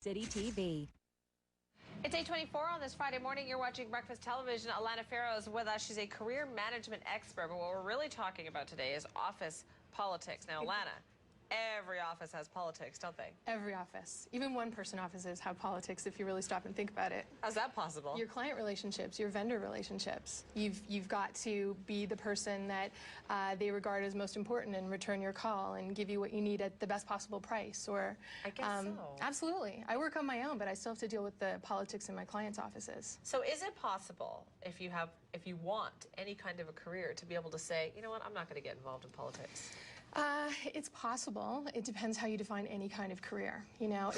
City TV. It's 8:24 on this Friday morning. You're watching Breakfast Television. Alanna Fero is with us. She's a career management expert. But what we're really talking about today is office politics. Now, Alanna, every office has politics, don't they? Every office. Even one-person offices have politics if you really stop and think about it. How's that possible? Your client relationships, your vendor relationships. You've got to be the person that they regard as most important and return your call and give you what you need at the best possible price. Or I guess so. Absolutely. I work on my own, but I still have to deal with the politics in my clients' offices. So is it possible, if you want any kind of a career, to be able to say, you know what, I'm not going to get involved in politics? It's possible. It depends how you define any kind of career. You know,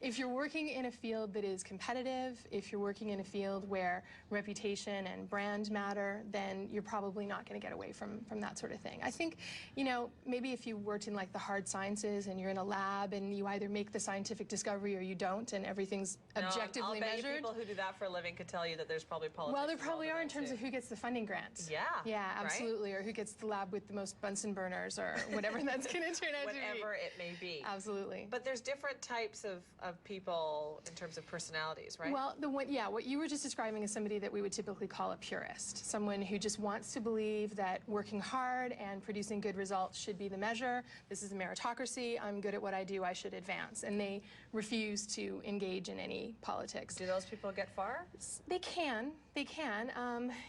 if you're working in a field that is competitive, if you're working in a field where reputation and brand matter, then you're probably not going to get away from that sort of thing. I think, you know, maybe if you worked in like the hard sciences and you're in a lab and you either make the scientific discovery or you don't, and everything's objectively measured. I'll bet people who do that for a living could tell you that there's probably politics. Well, there probably are in terms of who gets the funding grants. Yeah. Yeah, absolutely. Right? Or who gets the lab with the most Bunsen burners, or whatever that's going to turn out to be. Whatever it may be. Absolutely. But there's different types of people in terms of personalities, right? Well, what you were just describing is somebody that we would typically call a purist. Someone who just wants to believe that working hard and producing good results should be the measure. This is a meritocracy. I'm good at what I do. I should advance. And they refuse to engage in any politics. Do those people get far? They can. They can.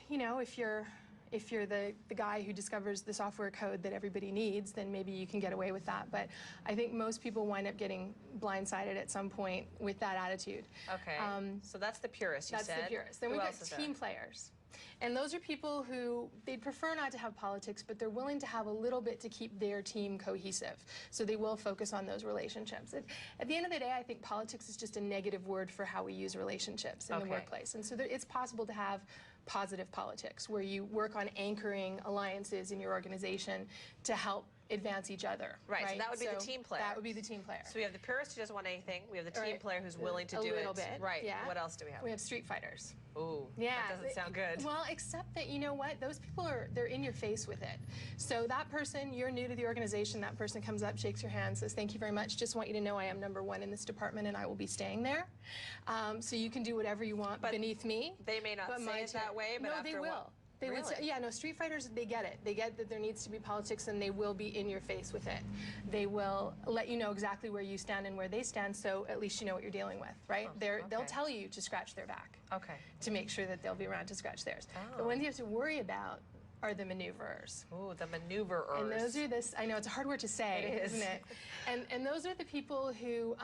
You know, if you're the guy who discovers the software code that everybody needs, then maybe you can get away with that. But I think most people wind up getting blindsided at some point with that attitude. Okay. So that's the purist, you said. That's the purist. Then we've got team players. And those are people who, they'd prefer not to have politics, but they're willing to have a little bit to keep their team cohesive. So they will focus on those relationships. At the end of the day, I think politics is just a negative word for how we use relationships in the workplace. And so it's possible to have positive politics, where you work on anchoring alliances in your organization to help advance each other. Right, so that would be the team player. That would be the team player. So we have the purist who doesn't want anything. We have the team player who's willing to do it. A little bit. Right. Yeah. What else do we have? We have street fighters. Ooh. Yeah. That doesn't sound good. Well, except that, you know what? Those people they're in your face with it. So that person, you're new to the organization, that person comes up, shakes your hand, says, thank you very much. Just want you to know I am #1 in this department and I will be staying there. So you can do whatever you want beneath me. They may not say it that way, but no, after they will. They really? would say, yeah, no, street fighters, they get it. They get that there needs to be politics, and they will be in your face with it. They will let you know exactly where you stand and where they stand, so at least you know what you're dealing with, right? Oh, They'll tell you to scratch their back. Okay. To make sure that they'll be around to scratch theirs. Oh. The ones you have to worry about are the maneuverers. Ooh, the maneuverers. And those are I know, it's a hard word to say, it is. isn't it? And those are the people who,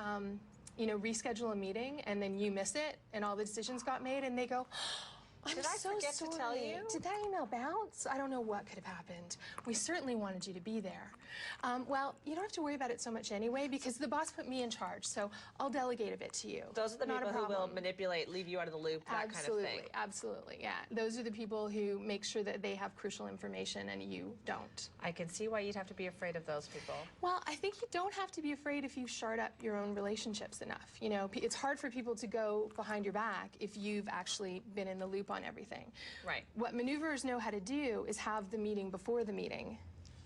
you know, reschedule a meeting, and then you miss it, and all the decisions got made, and they go, Did I forget to tell you? Did that email bounce? I don't know what could have happened. We certainly wanted you to be there. Well, you don't have to worry about it so much anyway, because the boss put me in charge, so I'll delegate a bit to you. Those are the people who will manipulate, leave you out of the loop, that kind of thing. Absolutely, yeah. Those are the people who make sure that they have crucial information and you don't. I can see why you'd have to be afraid of those people. Well, I think you don't have to be afraid if you've shard up your own relationships enough. You know, it's hard for people to go behind your back if you've actually been in the loop on everything. Right. What maneuverers know how to do is have the meeting before the meeting,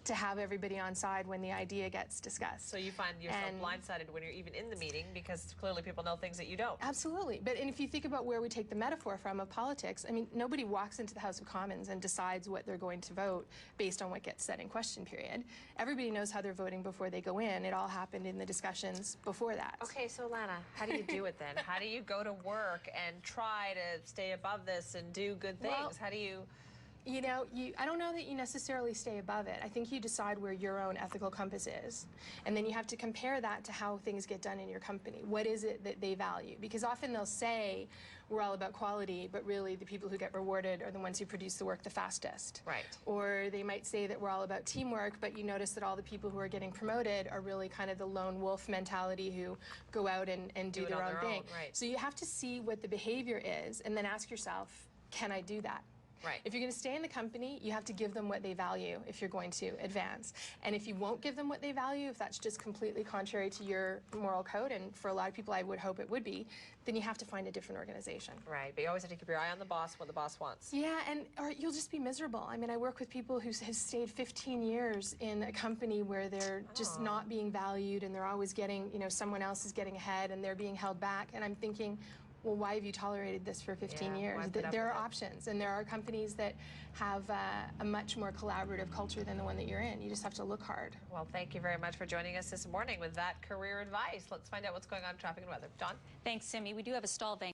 to have everybody on side when the idea gets discussed. So you find yourself blindsided when you're even in the meeting, because clearly people know things that you don't. Absolutely. And if you think about where we take the metaphor from of politics, I mean, nobody walks into the House of Commons and decides what they're going to vote based on what gets said in question period. Everybody knows how they're voting before they go in. It all happened in the discussions before that. Okay, so Alanna, how do you do it then? How do you go to work and try to stay above this and do good things? Well, how do you... You know, I don't know that you necessarily stay above it. I think you decide where your own ethical compass is. And then you have to compare that to how things get done in your company. What is it that they value? Because often they'll say, we're all about quality, but really the people who get rewarded are the ones who produce the work the fastest. Right. Or they might say that we're all about teamwork, but you notice that all the people who are getting promoted are really kind of the lone wolf mentality who go out and do their own thing. Right. So you have to see what the behavior is and then ask yourself, can I do that? Right. If you're going to stay in the company, you have to give them what they value if you're going to advance. And if you won't give them what they value, if that's just completely contrary to your moral code, and for a lot of people I would hope it would be, then you have to find a different organization. Right, but you always have to keep your eye on the boss, what the boss wants. Yeah, or you'll just be miserable. I mean, I work with people who have stayed 15 years in a company where they're just not being valued, and they're always getting, someone else is getting ahead and they're being held back. And I'm thinking, well, why have you tolerated this for 15 years? There are options, and there are companies that have a much more collaborative culture than the one that you're in. You just have to look hard. Well, thank you very much for joining us this morning with that career advice. Let's find out what's going on in traffic and weather. John? Thanks, Simi. We do have a stall bank.